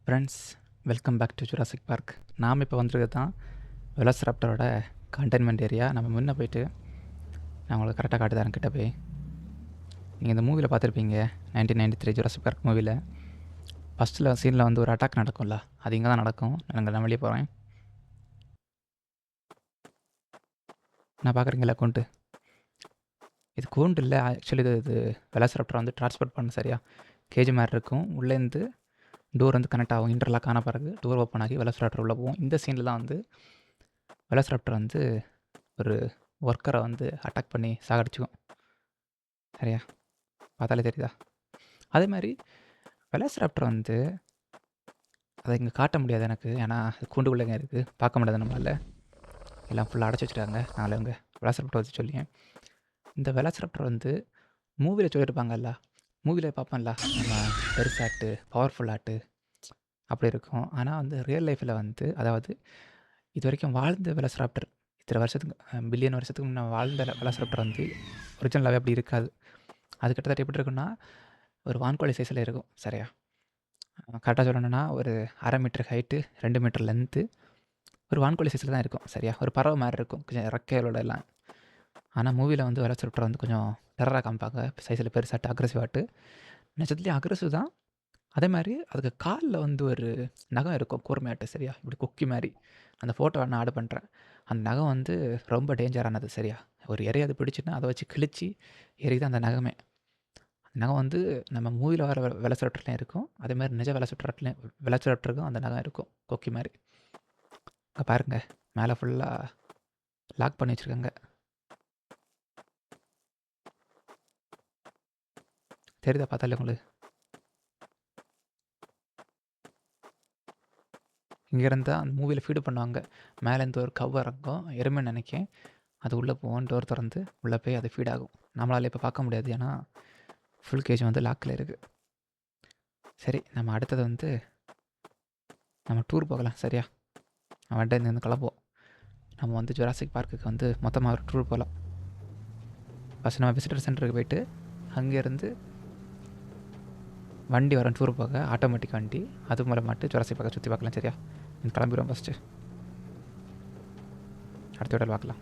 Friends, welcome back to Jurassic Park. நாம் இப்போ வந்திருக்கிறது தான் வெலாசிராப்டரோட கண்டெய்ன்மெண்ட் ஏரியா. நம்ம முன்ன போயிட்டு நான் உங்களுக்கு கரெக்டாக காட்டுதரேன் கிட்ட போய். நீங்கள் இந்த மூவியில் பார்த்துருப்பீங்க, 1993 ஜுராசிக் பார்க் மூவியில் ஃபஸ்ட்டில் சீனில் வந்து ஒரு அட்டாக் நடக்கும்ல, அது இங்கே தான் நடக்கும். நான் வெளியே போகிறேன். நான் பார்க்குறீங்களா கூண்டு? இது கூண்டு இல்லை, ஆக்சுவலி இது வெலாசிராப்டரை வந்து ட்ரான்ஸ்போர்ட் பண்ண சரியா கேஜி மாதிரி இருக்கும். உள்ளேருந்து டோர் வந்து கனெக்ட் ஆகும். இன்டர்லாக் ஆன பிறகு டோர் ஓப்பன் ஆகி வெலாசிராப்டர் உள்ளே போகும். இந்த சீனில் தான் வந்து வெலாசிராப்டர் வந்து ஒரு ஒர்க்கரை வந்து அட்டாக் பண்ணி சாகடிச்சுக்கும். சரியா? பார்த்தாலே தெரியுதா? அதே மாதிரி வெலாசிராப்டர் வந்து அதை இங்கே காட்ட முடியாது எனக்கு, ஏன்னா கூண்டுக்குள்ளேங்க இருக்குது, பார்க்க முடியாது நம்மளால். எல்லாம் ஃபுல்லாக அடைச்சி வச்சுட்டாங்க. நாங்கள் இங்கே வெலாசிராப்டர் வச்சு சொல்லியேன். இந்த வெலாசிராப்டர் வந்து மூவியில் சொல்லியிருப்பாங்கல்ல, மூவியில் பார்ப்போம்ல, நம்ம பெருசாட்டு பவர்ஃபுல்லாட்டு அப்படி இருக்கும். ஆனால் வந்து ரியல் லைஃப்பில் வந்து, அதாவது இது வரைக்கும் வாழ்ந்த வெலாசிராப்டர், இத்தனை வருஷத்துக்கு பில்லியன் வருஷத்துக்கு முன்னே வாழ்ந்த வெலாசிராப்டர் வந்து ஒரிஜினலாகவே அப்படி இருக்காது. அது கிட்டத்தட்ட எப்படி இருக்குன்னா, ஒரு வான்கோழி சைஸில் இருக்கும். சரியா? கரெக்டாக சொல்லணும்னா ஒரு 1/2 மீட்டர் ஹைட்டு, 2 மீட்டர் லென்த்து, ஒரு வான்கோழி சைஸில் தான் இருக்கும். சரியா? ஒரு பறவை மாதிரி இருக்கும், கொஞ்சம் ரெக்கைகளோட எல்லாம். ஆனால் மூவியில் வந்து வெலாசிராப்டர் வந்து கொஞ்சம் டெரராக காமிப்பாங்க, சைஸில் பெருசாட்டு அக்ரெசிவாட்டு. நிஜத்துலேயும் அக்ரெசிவ் தான். அதே மாதிரி அதுக்கு காலில் வந்து ஒரு நகம் இருக்கும், கூர்மையாட்டு. சரியா? இப்படி கொக்கி மாதிரி. அந்த ஃபோட்டோ நான் ஆட் பண்ணுறேன். அந்த நகம் வந்து ரொம்ப டேஞ்சரானது. சரியா? ஒரு இறையை அது பிடிச்சின்னா அதை வச்சு கிழிச்சி எரியுது அந்த நகமே. அந்த நகம் வந்து நம்ம மூவியில் வர வெலாசிராப்டர்லையும் இருக்கும், அதே மாதிரி நிஜ வெலாசிராப்டருக்கும் அந்த நகம் இருக்கும், கொக்கி மாதிரி. அங்கே பாருங்கள், மேலே ஃபுல்லாக லாக் பண்ணி வச்சுருக்காங்க. தெரியுதா பார்த்தாலே உங்களுக்கு? இங்கேருந்து அந்த மூவியில் ஃபீடு பண்ணுவாங்க. மேலேருந்து ஒரு கவ் இறங்கும், எருமைன்னு நினைக்கேன். அது உள்ளே போகும், டோர் திறந்து உள்ளே போய் அது ஃபீட் ஆகும். நம்மளால் இப்போ பார்க்க முடியாது, ஏன்னா ஃபுல் கேஜ் வந்து லாக்கில் இருக்குது. சரி, நம்ம அடுத்தது வந்து நம்ம டூர் போகலாம். சரியா? நம்ம இங்கேருந்து கிளம்புவோம். நம்ம வந்து ஜுராசிக் பார்க்குக்கு வந்து மொத்தமாக ஒரு டூர் போகலாம். ஃபஸ்ட் நம்ம விசிட்டர் சென்டருக்கு போயிட்டு அங்கேருந்து வண்டி வரும் டூர் போக, ஆட்டோமேட்டிக் வண்டி. அது மூலமாட்டு ஜுராசிக் பார்க்க சுற்றி பார்க்கலாம். சரியா? கிளம்பிடுவோம் ஃபஸ்ட்டு. அடுத்த வீடியோவில் பார்க்கலாம்.